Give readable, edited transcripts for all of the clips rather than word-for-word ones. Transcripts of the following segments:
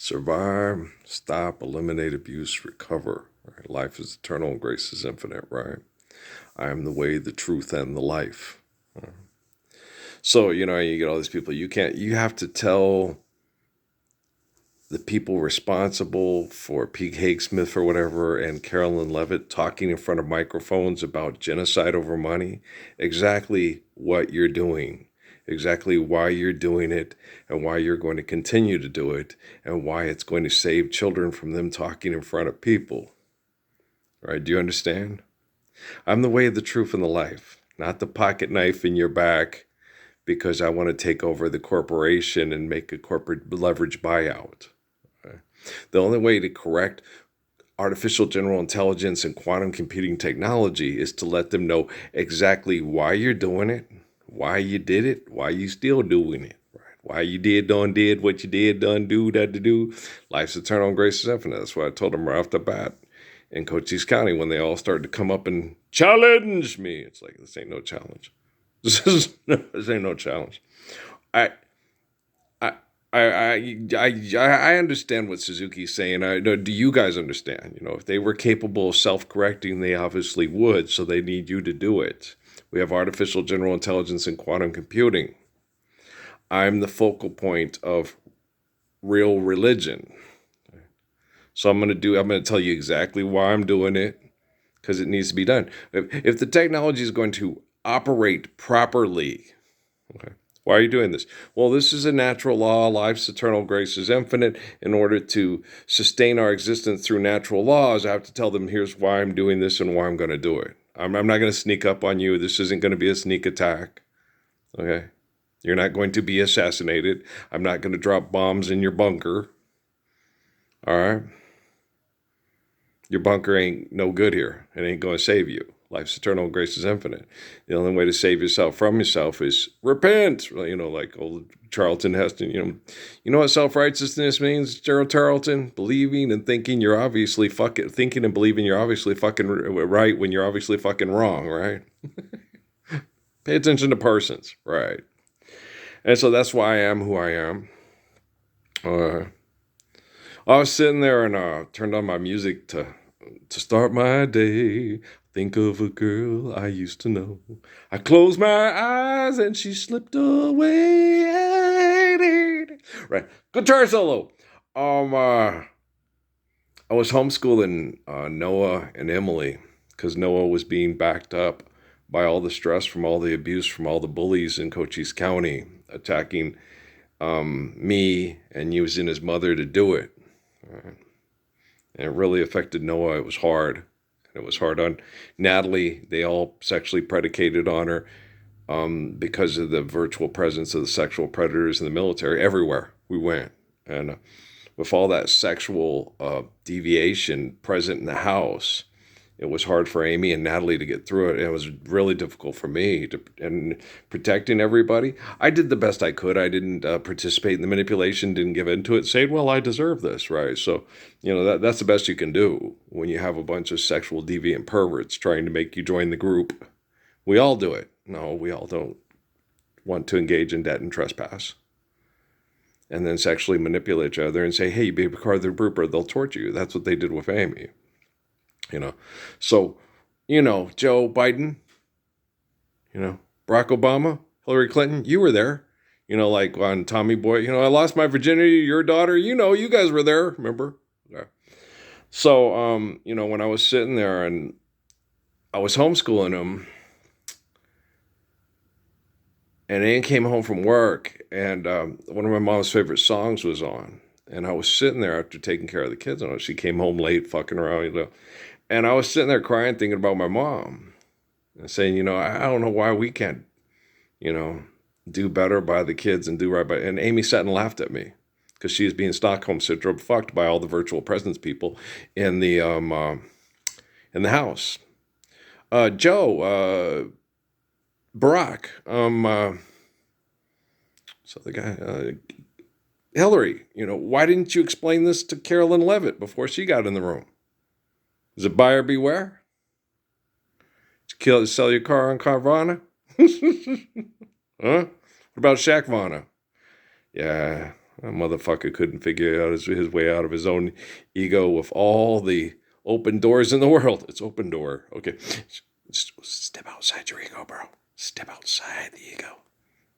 Survive, stop, eliminate abuse, recover. Right? Life is eternal and grace is infinite, right? I am the way, the truth, and the life. So, you get all these people, you have to tell the people responsible for Pete Hagesmith or whatever and Carolyn Levitt talking in front of microphones about genocide over money, exactly what you're doing, exactly why you're doing it, and why you're going to continue to do it, and why it's going to save children from them talking in front of people. Right? Do you understand? I'm the way, the truth, and the life, not the pocket knife in your back because I want to take over the corporation and make a corporate leverage buyout. The only way to correct artificial general intelligence and quantum computing technology is to let them know exactly why you're doing it, why you did it, why you still doing it, right? Why you did what you did, done, do, that to do. Life's eternal and grace is infinite. That's what I told them right off the bat in Cochise County when they all started to come up and challenge me. It's like, this ain't no challenge. This ain't no challenge. I I understand what Suzuki's saying. Do you guys understand? If they were capable of self-correcting, they obviously would. So they need you to do it. We have artificial general intelligence and quantum computing. I'm the focal point of real religion. So I'm going to tell you exactly why I'm doing it, because it needs to be done. If the technology is going to operate properly, okay. Why are you doing this? Well, this is a natural law. Life's eternal grace is infinite. In order to sustain our existence through natural laws, I have to tell them, here's why I'm doing this and why I'm going to do it. I'm not going to sneak up on you. This isn't going to be a sneak attack. Okay? You're not going to be assassinated. I'm not going to drop bombs in your bunker. All right? Your bunker ain't no good here. It ain't going to save you. Life's eternal, grace is infinite. The only way to save yourself from yourself is repent. Like old Charlton Heston. You know what self-righteousness means, Gerald Tarleton? Believing and thinking you're obviously thinking and believing you're obviously fucking right when you're obviously fucking wrong, right? Pay attention to persons, right? And so that's why I am who I am. I was sitting there and turned on my music to start my day. Think of a girl I used to know. I closed my eyes and she slipped away. Right. Guitar solo. I was homeschooling Noah and Emily because Noah was being backed up by all the stress from all the abuse from all the bullies in Cochise County attacking me and using his mother to do it. Right. And it really affected Noah. It was hard. It was hard on Natalie. They all sexually predicated on her because of the virtual presence of the sexual predators in the military. Everywhere we went. And with all that sexual deviation present in the house, it was hard for Amy and Natalie to get through it. It was really difficult for me and protecting everybody. I did the best I could. I didn't participate in the manipulation, didn't give into it, saying, well, I deserve this, right? So, that's the best you can do when you have a bunch of sexual deviant perverts trying to make you join the group. We all do it. No, we all don't want to engage in debt and trespass. And then sexually manipulate each other and say, hey, you be part of the group or they'll torture you. That's what they did with Amy. So, Joe Biden, Barack Obama, Hillary Clinton, you were there, like on Tommy Boy, I lost my virginity to your daughter, you guys were there, remember? Yeah. So, when I was sitting there and I was homeschooling him and Ann came home from work and one of my mom's favorite songs was on. And I was sitting there after taking care of the kids. And she came home late, fucking around, And I was sitting there crying, thinking about my mom and saying, I don't know why we can't, do better by the kids and do right by. And Amy sat and laughed at me because she was being Stockholm syndrome fucked by all the virtual presence people in the house. Joe, Barack, so the guy, Hillary, why didn't you explain this to Carolyn Levitt before she got in the room? Is it buyer beware? Did you sell your car on Carvana? Huh? What about Shaq Vana? Yeah, That motherfucker couldn't figure out his way out of his own ego with all the open doors in the world. It's open door. Okay. Just step outside your ego, bro. Step outside the ego.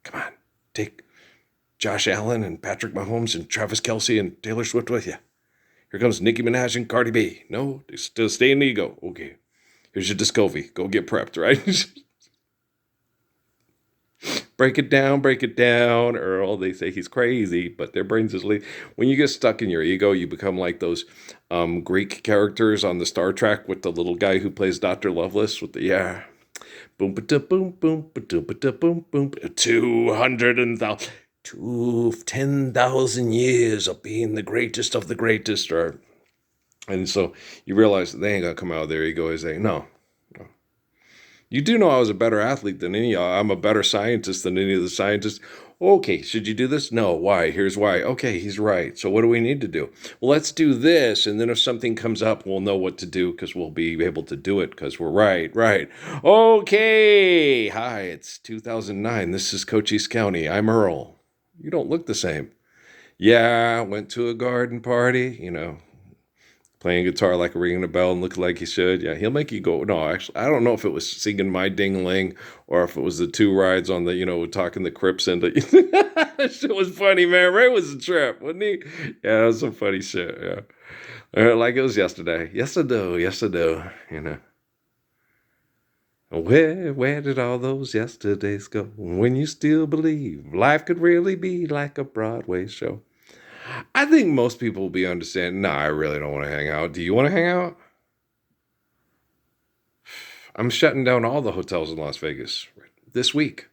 Come on. Take Josh Allen and Patrick Mahomes and Travis Kelce and Taylor Swift with you. Here comes Nicki Minaj and Cardi B. No, still stay in the ego. Okay. Here's your Discovery. Go get prepped, right? Break it down, Earl. They say he's crazy, but their brains is leaving. When you get stuck in your ego, you become like those Greek characters on the Star Trek with the little guy who plays Dr. Lovelace with the, yeah. Boom, ba boom, boom, ba boom, boom. 10,000 years of being the greatest of the greatest, right? And so you realize that they ain't gonna come out of their ego and say, no. You do know I was a better athlete than any of y'all. I'm a better scientist than any of the scientists. Okay, should you do this? No. Why? Here's why. Okay, he's right. So what do we need to do? Well, let's do this. And then if something comes up, we'll know what to do because we'll be able to do it because we're right. Okay. Hi, it's 2009. This is Cochise County. I'm Earl. You don't look the same. Yeah, went to a garden party, playing guitar like ringing a bell and looking like he should. Yeah, he'll make you go. No, actually, I don't know if it was singing My Ding-a-Ling or if it was the two rides on the, talking the Crips into. That shit was funny, man. Ray was a trip, wasn't he? Yeah, that was some funny shit, yeah. Like it was yesterday. Yes, I do, Where did all those yesterdays go? When you still believe life could really be like a Broadway show. I think most people will be understanding, I really don't want to hang out. Do you want to hang out? I'm shutting down all the hotels in Las Vegas this week.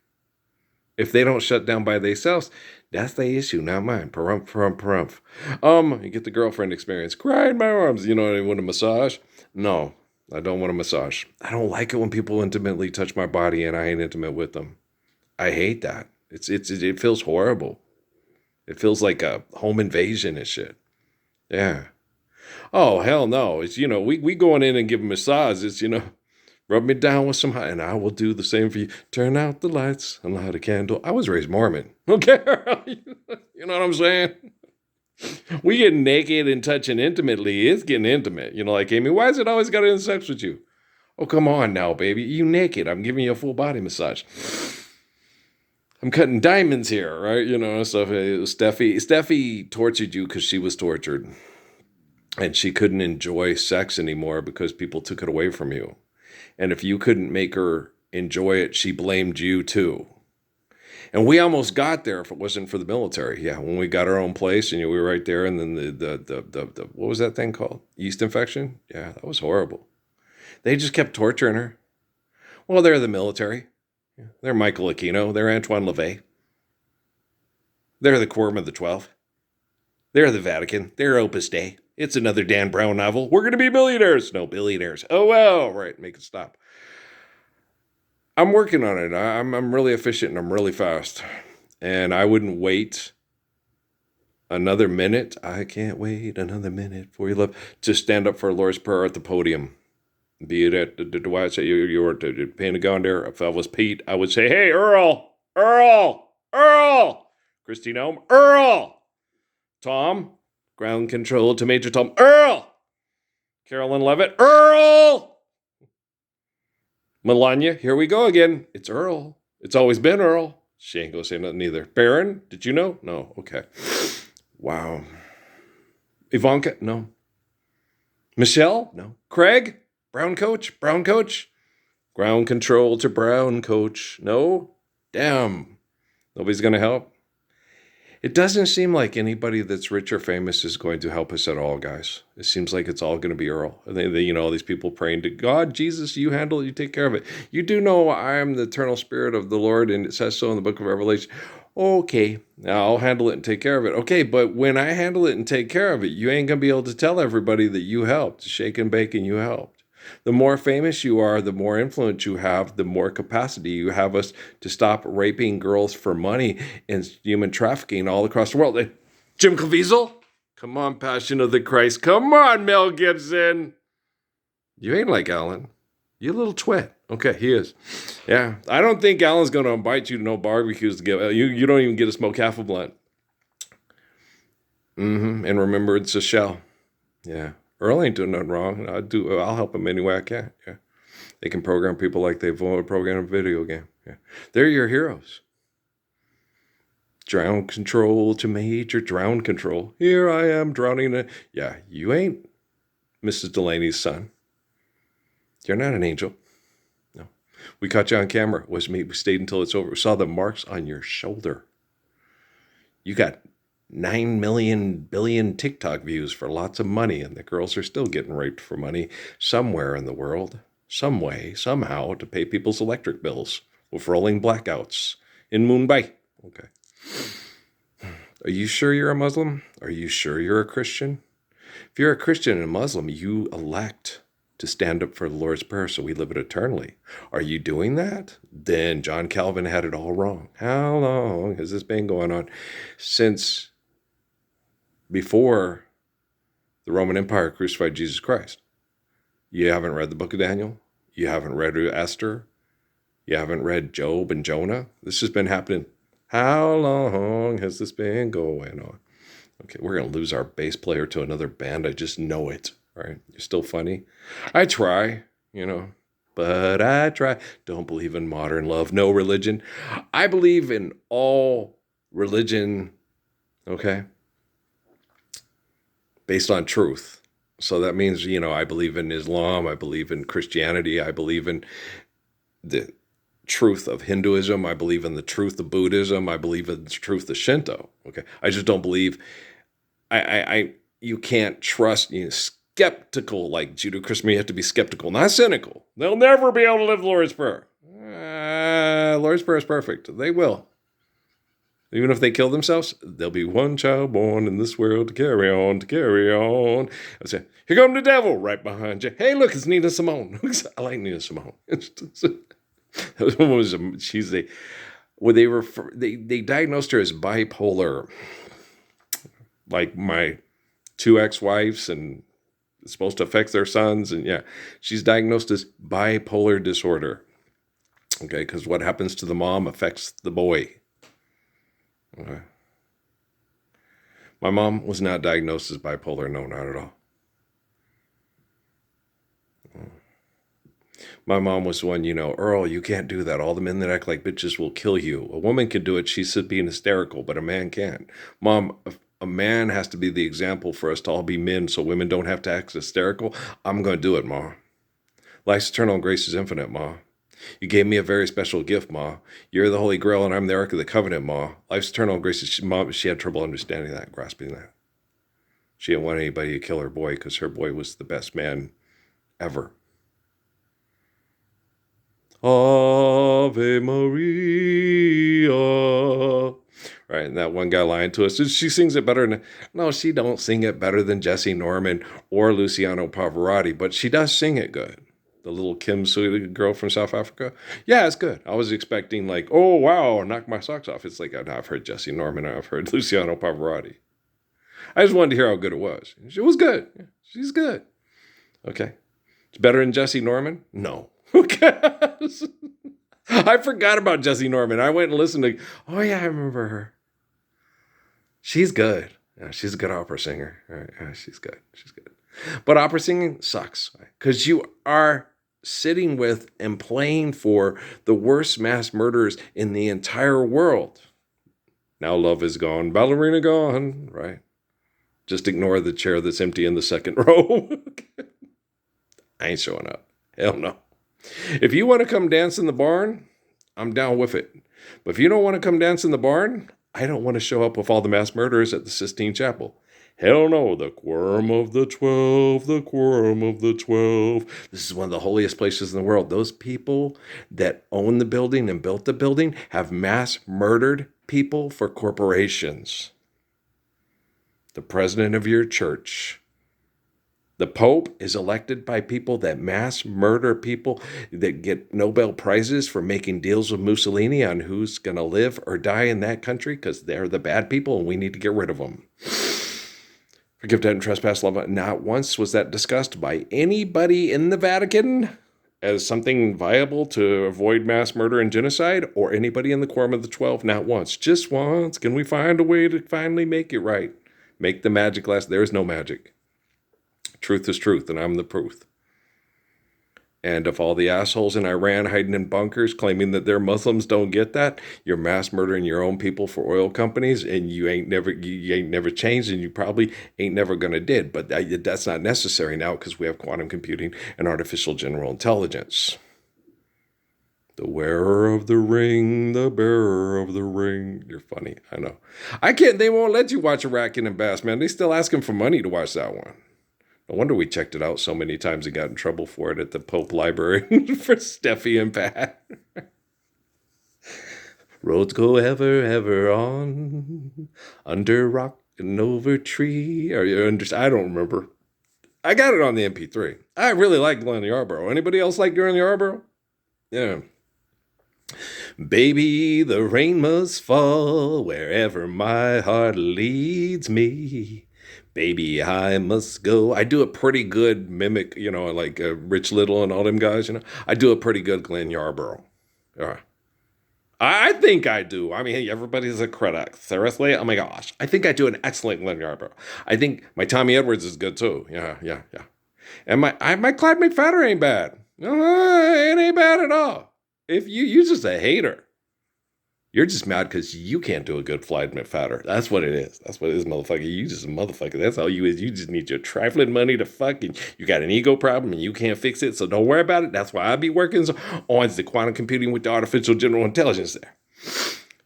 If they don't shut down by themselves, that's their issue, not mine. Parumph. You get the girlfriend experience. Cry in my arms. You want a massage? No, I don't want a massage. I don't like it when people intimately touch my body and I ain't intimate with them. I hate that. It feels horrible. It feels like a home invasion and shit. Yeah. Oh, hell no. It's, we going in and give a massage. It's, rub me down with some hot, and I will do the same for you. Turn out the lights and light a candle. I was raised Mormon. Okay. You know what I'm saying? We get naked and touching intimately. It's getting intimate. Like, Amy, why is it always got to end sex with you? Oh, come on now, baby. You naked. I'm giving you a full body massage. I'm cutting diamonds here, right? Stuff. Steffi tortured you because she was tortured. And she couldn't enjoy sex anymore because people took it away from you. And if you couldn't make her enjoy it, she blamed you too. And we almost got there if it wasn't for the military. Yeah, when we got our own place and we were right there, and then the what was that thing called? Yeast infection? Yeah, that was horrible. They just kept torturing her. Well, they're the military. They're Michael Aquino. They're Antoine LaVey. They're the Quorum of the 12. They're the Vatican. They're Opus Dei. It's another Dan Brown novel. We're going to be millionaires. No, billionaires. Oh, well. Right. Make it stop. I'm working on it. I'm really efficient and I'm really fast. And I wouldn't wait another minute. I can't wait another minute for your love to stand up for a Lord's Prayer at the podium. Be it at the Dwight, say you were at the Pentagon there. If I was Pete, I would say, hey, Earl, Christine Elm, Earl, Tom, ground control to Major Tom, Earl, Carolyn Levitt, Earl, Melania, here we go again. It's Earl. It's always been Earl. She ain't gonna say nothing either. Baron, did you know? No, okay. Wow. Ivanka, no. Michelle, no. Craig, Brown coach. Ground control to Brown coach. No? Damn. Nobody's going to help? It doesn't seem like anybody that's rich or famous is going to help us at all, guys. It seems like it's all going to be Earl. And all these people praying to God, Jesus, you handle it, you take care of it. You do know I am the eternal spirit of the Lord, and it says so in the book of Revelation. Okay, now I'll handle it and take care of it. Okay, but when I handle it and take care of it, you ain't going to be able to tell everybody that you helped. Shake and bake and you helped. The more famous you are, the more influence you have, the more capacity you have us to stop raping girls for money and human trafficking all across the world. Jim Caviezel? Come on, Passion of the Christ. Come on, Mel Gibson. You ain't like Alan. You little twit. Okay, he is. Yeah, I don't think Alan's going to invite you to no barbecues to give. You don't even get to smoke half a blunt. And remember, it's a shell. Yeah. Earl ain't doing nothing wrong. I'll help him any way I can. Yeah. They can program people like they program a video game. Yeah. They're your heroes. Drown control to major drown control. Here I am drowning. Yeah, you ain't Mrs. Delaney's son. You're not an angel. No. We caught you on camera. It was me. We stayed until it's over. We saw the marks on your shoulder. You got 9 million billion TikTok views for lots of money, and the girls are still getting raped for money somewhere in the world, some way, somehow, to pay people's electric bills with rolling blackouts in Mumbai. Okay. Are you sure you're a Muslim? Are you sure you're a Christian? If you're a Christian and a Muslim, you elect to stand up for the Lord's Prayer so we live it eternally. Are you doing that? Then John Calvin had it all wrong. How long has this been going on? Since before the Roman Empire crucified Jesus Christ. You haven't read the book of Daniel? You haven't read Esther? You haven't read Job and Jonah? This has been happening. How long has this been going on? Okay, we're going to lose our bass player to another band. I just know it, right? You're still funny. I try, but I try. Don't believe in modern love, no religion. I believe in all religion, okay, based on truth. So that means, I believe in Islam. I believe in Christianity. I believe in the truth of Hinduism. I believe in the truth of Buddhism. I believe in the truth of Shinto. Okay. I just don't believe, you can't trust, skeptical, like Judeo-Christian, you have to be skeptical, not cynical. They'll never be able to live the Lord's Prayer. Lord's Prayer is perfect. They will. Even if they kill themselves, there'll be one child born in this world to carry on, to carry on. I say, here come the devil right behind you. Hey, look, it's Nina Simone. I like Nina Simone. They diagnosed her as bipolar, like my 2 ex-wives, and it's supposed to affect their sons. And yeah, she's diagnosed as bipolar disorder. Okay, because what happens to the mom affects the boy. Okay. My mom was not diagnosed as bipolar. No, not at all. My mom was one, Earl, you can't do that. All the men that act like bitches will kill you. A woman can do it. She's being hysterical, but a man can't. Mom, a man has to be the example for us to all be men so women don't have to act hysterical. I'm going to do it, Ma. Life's eternal and grace is infinite, Ma. You gave me a very special gift, Ma. You're the Holy Grail and I'm the Ark of the Covenant, Ma. Life's eternal and grace is... Mom, she had trouble understanding that, grasping that. She didn't want anybody to kill her boy because her boy was the best man ever. Ave Maria. Right, and that one guy lying to us. She sings it better than... No, she don't sing it better than Jesse Norman or Luciano Pavarotti, but she does sing it good. The little Kim Soo girl from South Africa. Yeah, it's good. I was expecting like, oh, wow, knock my socks off. It's like, I've heard Jesse Norman. I've heard Luciano Pavarotti. I just wanted to hear how good it was. It was good. She's good. Okay. It's better than Jesse Norman? No. Okay. I forgot about Jesse Norman. I went and listened to, oh yeah, I remember her. She's good. Yeah, she's a good opera singer. All right. Yeah, she's good. She's good. But opera singing sucks because you are sitting with and playing for the worst mass murderers in the entire world. Now love is gone, ballerina gone, right? Just ignore the chair that's empty in the second row. I ain't showing up. Hell no. If you want to come dance in the barn, I'm down with it. But if you don't want to come dance in the barn, I don't want to show up with all the mass murderers at the Sistine Chapel. Hell no, the quorum of the 12, the quorum of the 12. This is one of the holiest places in the world. Those people that own the building and built the building have mass murdered people for corporations. The president of your church. The Pope is elected by people that mass murder people that get Nobel Prizes for making deals with Mussolini on who's going to live or die in that country because they're the bad people and we need to get rid of them. Forgive, debt, and trespass, love. Not once was that discussed by anybody in the Vatican as something viable to avoid mass murder and genocide, or anybody in the Quorum of the 12. Not once. Just once. Can we find a way to finally make it right? Make the magic last. There is no magic. Truth is truth, and I'm the proof. And if all the assholes in Iran hiding in bunkers claiming that they're Muslims don't get that, you're mass murdering your own people for oil companies, and you ain't never changed, and you probably ain't never gonna did. But that's not necessary now because we have quantum computing and artificial general intelligence. The wearer of the ring, the bearer of the ring. You're funny, I know. I can't. They won't let you watch Arakan and Bass, man. They still asking for money to watch that one. No wonder we checked it out so many times and got in trouble for it at the Pope Library for Steffi and Pat. Roads go ever, ever on, under rock and over tree. I don't remember. I got it on the MP3. I really like Glenn Yarborough. Anybody else like Glenn Yarborough? Yeah. Baby, the rain must fall wherever my heart leads me. Baby, I must go. I do a pretty good mimic, like Rich Little and all them guys, I do a pretty good Glenn Yarborough. I think I do. I mean, everybody's a critic. Seriously? Oh my gosh. I think I do an excellent Glenn Yarborough. I think my Tommy Edwards is good too. Yeah. And my Clyde McPhatter ain't bad. It ain't bad at all. If you're just a hater. You're just mad because you can't do a good Clyde McPhatter. That's what it is. That's what it is, motherfucker. You just a motherfucker. That's all you is. You just need your trifling money to fucking. You got an ego problem and you can't fix it. So don't worry about it. That's why I be working on the quantum computing with the artificial general intelligence there.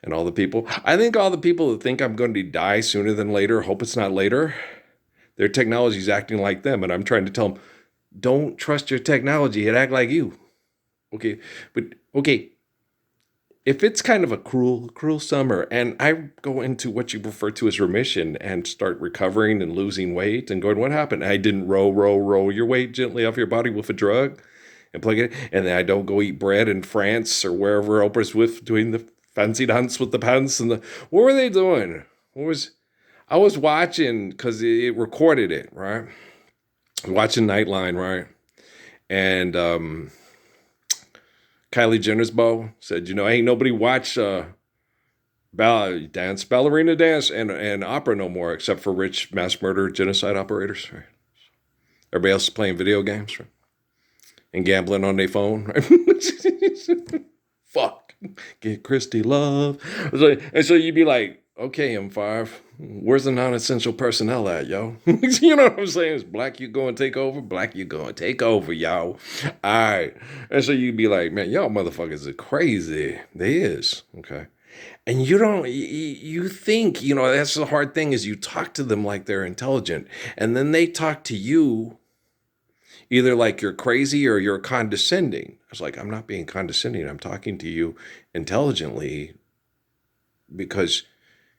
And all the people. I think all the people that think I'm going to die sooner than later, hope it's not later. Their technology is acting like them. And I'm trying to tell them, don't trust your technology. It act like you. Okay. But, okay. If it's kind of a cruel summer, and I go into what you refer to as remission and start recovering and losing weight and going, what happened? I didn't roll your weight gently off your body with a drug and plug it. And then I don't go eat bread in France or wherever Oprah's with doing the fancy dance with the pants and what were they doing? I was watching because it recorded it, right? Watching Nightline, right? And, Kylie Jenner's beau said, ain't nobody watch ballerina dance and opera no more except for rich mass murder genocide operators. Right? Everybody else is playing video games, right? And gambling on their phone. Right? Fuck. Get Christy love. And so you'd be like, okay, M5, where's the non-essential personnel at, yo? You know what I'm saying? It's black you go and take over, black you go and take over, y'all. All right. And so you'd be like, man, y'all motherfuckers are crazy. They is, okay? And you think, that's the hard thing is you talk to them like they're intelligent. And then they talk to you either like you're crazy or you're condescending. I was like, I'm not being condescending. I'm talking to you intelligently because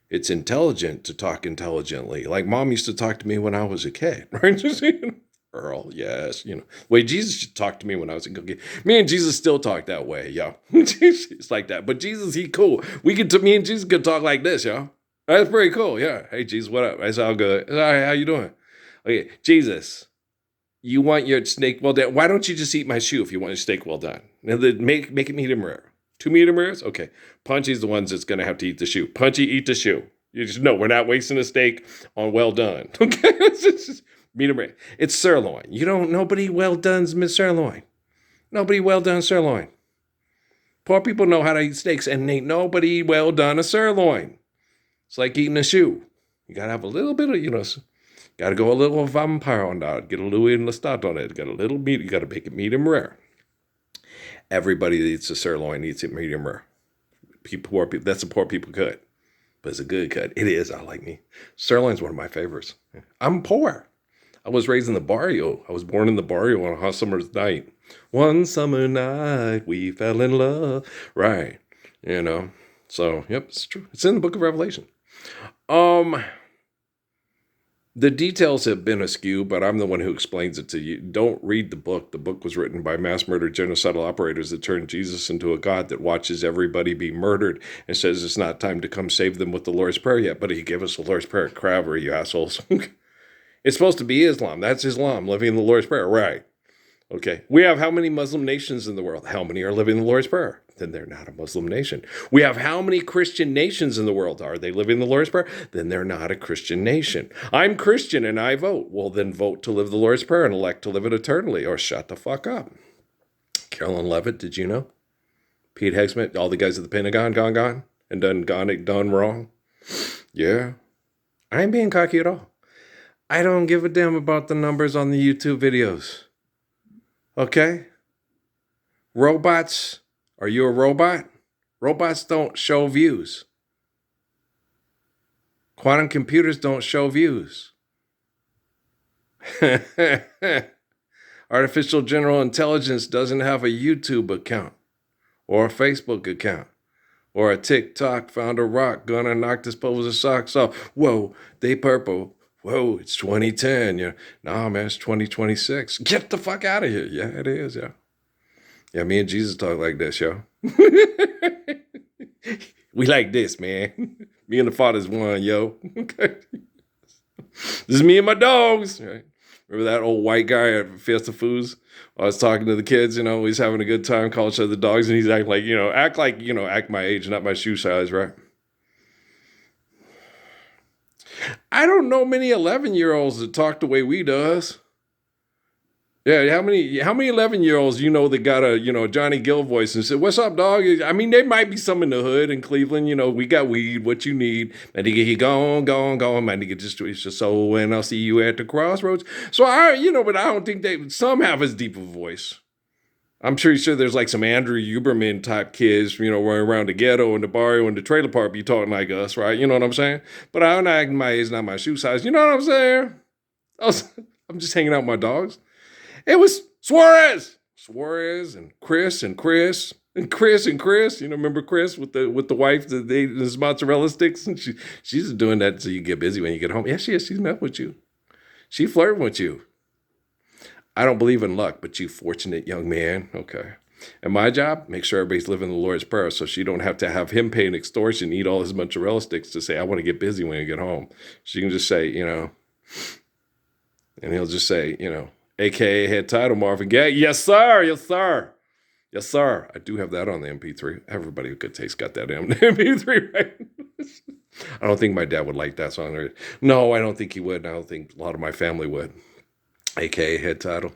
it's intelligent to talk intelligently. Like mom used to talk to me when I was a kid, right? Earl, yes, the way Jesus talked to me when I was a kid. Me and Jesus still talk that way, yo. It's like that. But Jesus, he cool. Me and Jesus could talk like this, yo. That's pretty cool, yeah. Hey, Jesus, what up? That's all good. All right, how you doing? Okay, Jesus, you want your steak well done. Why don't you just eat my shoe if you want your steak well done? Now, make it medium rare. 2 medium rares? Okay. Punchy's the ones that's going to have to eat the shoe. Punchy, eat the shoe. You just know we're not wasting a steak on well done. Okay? It's just medium rare. It's sirloin. Nobody well done's Miss Sirloin. Nobody well done sirloin. Poor people know how to eat steaks and ain't nobody well done a sirloin. It's like eating a shoe. You got to have a little bit of, got to go a little vampire on that. Get a Louis and Lestat on it. Got a little meat. You got to make it medium rare. Everybody that eats a sirloin eats it medium rare. Poor people, that's a poor people cut. But it's a good cut. It is. I like me. Sirloin's one of my favorites. I'm poor. I was raised in the barrio. I was born in the barrio on a hot summer's night. One summer night, we fell in love. Right. So, yep, it's true. It's in the book of Revelation. The details have been askew, but I'm the one who explains it to you. Don't read the book. The book was written by mass murder genocidal operators that turned Jesus into a God that watches everybody be murdered and says it's not time to come save them with the Lord's Prayer yet. But he gave us the Lord's Prayer. Crabber, you assholes. It's supposed to be Islam. That's Islam, living the Lord's Prayer. Right. Okay. We have how many Muslim nations in the world? How many are living the Lord's Prayer? Then they're not a Muslim nation. We have how many Christian nations in the world? Are they living the Lord's Prayer? Then they're not a Christian nation. I'm Christian and I vote. Well, then vote to live the Lord's Prayer and elect to live it eternally, or shut the fuck up. Carolyn Levitt, did you know? Pete Hegseth, all the guys at the Pentagon gone and done wrong. Yeah. I ain't being cocky at all. I don't give a damn about the numbers on the YouTube videos. Okay? Robots, are you a robot? Robots don't show views. Quantum computers don't show views. Artificial general intelligence doesn't have a YouTube account or a Facebook account or a TikTok found a rock gonna knock disposable socks off. Whoa, they purple. Whoa, it's 2010. Yeah, nah, man, it's 2026. Get the fuck out of here. Yeah, it is. Yeah, yeah. Me and Jesus talk like this, yo. We like this, man. Me and the Father's one, yo. Okay. This is me and my dogs. Right? Remember that old white guy at Fiesta Foods? I was talking to the kids, he's having a good time, calling each other dogs, and he's acting like, act my age, not my shoe size, right? I don't know many 11-year-olds that talk the way we does. Yeah, how many 11-year-olds that got a Johnny Gill voice and said, "What's up, dog?" I mean, there might be some in the hood in Cleveland. We got weed. What you need? My nigga, he gone. My nigga, just twist your soul, and I'll see you at the crossroads. So but I don't think some have as deep a voice. I'm sure there's like some Andrew Huberman type kids, running around the ghetto and the barrio and the trailer park be talking like us, right? You know what I'm saying? But I'm not acting my age, not my shoe size. You know what I'm saying? I'm just hanging out with my dogs. It was Suarez and Chris. Remember Chris with the wife that they his mozzarella sticks, and she's doing that so you get busy when you get home. Yeah, she is. She's met with you. She flirting with you. I don't believe in luck, but you fortunate young man. Okay. And my job, make sure everybody's living the Lord's Prayer so she don't have to have him pay an extortion, eat all his mozzarella sticks to say, I want to get busy when you get home. She can just say, and he'll just say, AKA head title Marvin Gaye. Yes, sir. Yes, sir. Yes, sir. I do have that on the MP3. Everybody with good taste got that on the MP3, right? I don't think my dad would like that song. No, I don't think he would. I don't think a lot of my family would. AKA head title.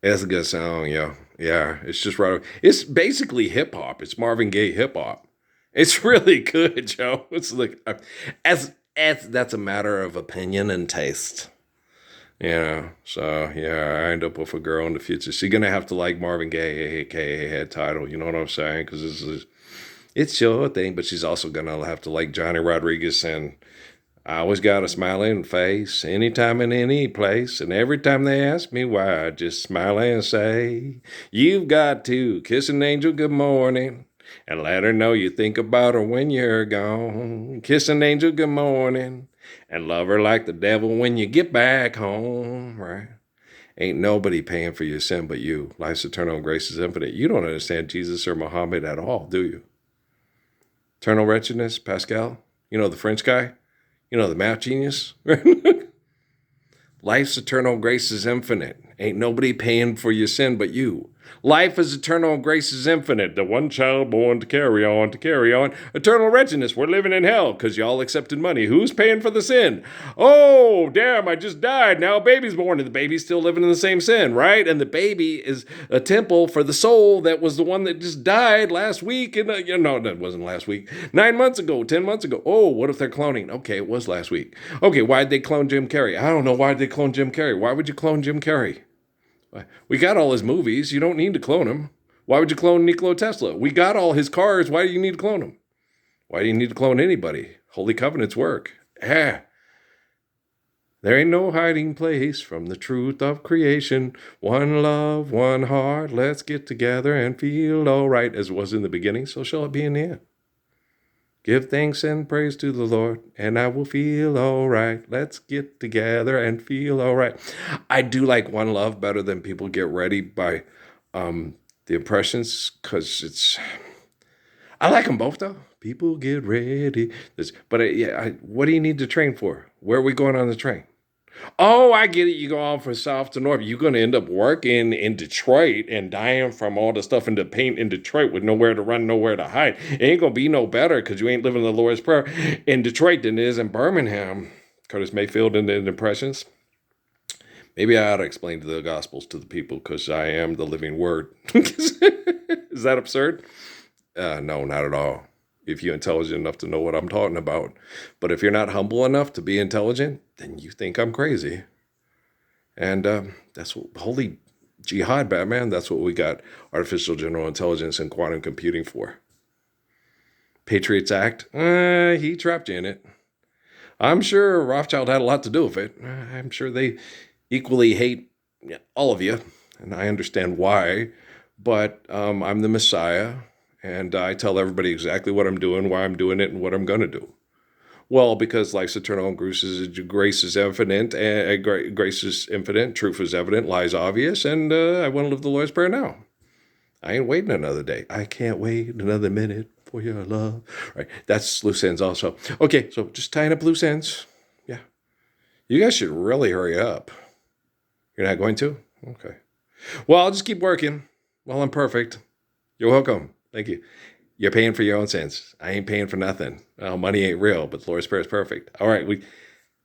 That's a good song, yo. Yeah, it's just right. It's basically hip hop. It's Marvin Gaye hip hop. It's really good, Joe. It's like as that's a matter of opinion and taste. So yeah, I end up with a girl in the future. She's gonna have to like Marvin Gaye, aka head title. You know what I'm saying? Because it's your thing, but she's also gonna have to like Johnny Rodriguez, and I always got a smiling face, anytime and any place, and every time they ask me why, I just smile and say, "You've got to kiss an angel good morning." And let her know you think about her when you're gone. Kiss an angel good morning. And love her like the devil when you get back home, right? Ain't nobody paying for your sin but you. Life's eternal, grace is infinite. You don't understand Jesus or Muhammad at all, do you? Eternal wretchedness, Pascal? The French guy? The math genius? Life's eternal, grace is infinite. Ain't nobody paying for your sin but you. Life is eternal, grace is infinite. The one child born to carry on, Eternal wretchedness, we're living in hell because y'all accepted money. Who's paying for the sin? Oh, damn, I just died. Now a baby's born and the baby's still living in the same sin, right? And the baby is a temple for the soul that was the one that just died last week. And no, that wasn't last week. 9 months ago, 10 months ago. Oh, what if they're cloning? Okay, it was last week. Okay, why'd they clone Jim Carrey? I don't know why'd they clone Jim Carrey. Why would you clone Jim Carrey? We got all his movies. You don't need to clone him. Why would you clone Nikola Tesla? We got all his cars. Why do you need to clone him? Why do you need to clone anybody? Holy Covenant's work. There ain't no hiding place from the truth of creation. One love, one heart. Let's get together and feel all right, as it was in the beginning. So shall it be in the end. Give thanks and praise to the Lord, and I will feel all right. Let's get together and feel all right. I do like One Love better than People Get Ready by the Impressions, because I like them both, though. People get ready. But what do you need to train for? Where are we going on the train? Oh, I get it. You go on from south to north. You're going to end up working in Detroit and dying from all the stuff in the paint in Detroit with nowhere to run, nowhere to hide. It ain't going to be no better because you ain't living the Lord's Prayer in Detroit than it is in Birmingham. Curtis Mayfield and the Impressions. Maybe I ought to explain the Gospels to the people because I am the living word. Is that absurd? No, not at all. If you're intelligent enough to know what I'm talking about. But if you're not humble enough to be intelligent, then you think I'm crazy. And that's what, holy jihad, Batman, that's what we got artificial general intelligence and quantum computing for. Patriots Act, he trapped you in it. I'm sure Rothschild had a lot to do with it. I'm sure they equally hate all of you, and I understand why. But I'm the Messiah, and I tell everybody exactly what I'm doing, why I'm doing it, and what I'm going to do. Well, because life's eternal and grace is infinite, and grace is infinite, truth is evident, lies obvious, and I want to live the Lord's Prayer now. I ain't waiting another day. I can't wait another minute for your love. Right, that's loose ends also. Okay, so just tying up loose ends. Yeah, you guys should really hurry up. You're not going to? Okay. Well, I'll just keep working. Well, I'm perfect. You're welcome. Thank you. You're paying for your own sins. I ain't paying for nothing. Well, money ain't real, but the Lord's Prayer is perfect. All right,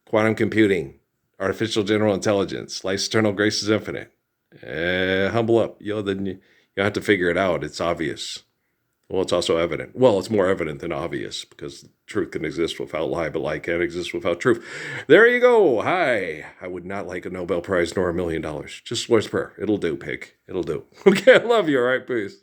quantum computing, artificial general intelligence, life's eternal grace is infinite. Humble up. Then you have to figure it out. It's obvious. Well, it's also evident. Well, it's more evident than obvious because truth can exist without lie, but lie can't exist without truth. There you go. Hi. I would not like a Nobel Prize nor $1 million. Just Lord's Prayer. It'll do, pig. It'll do. Okay, I love you. All right, peace.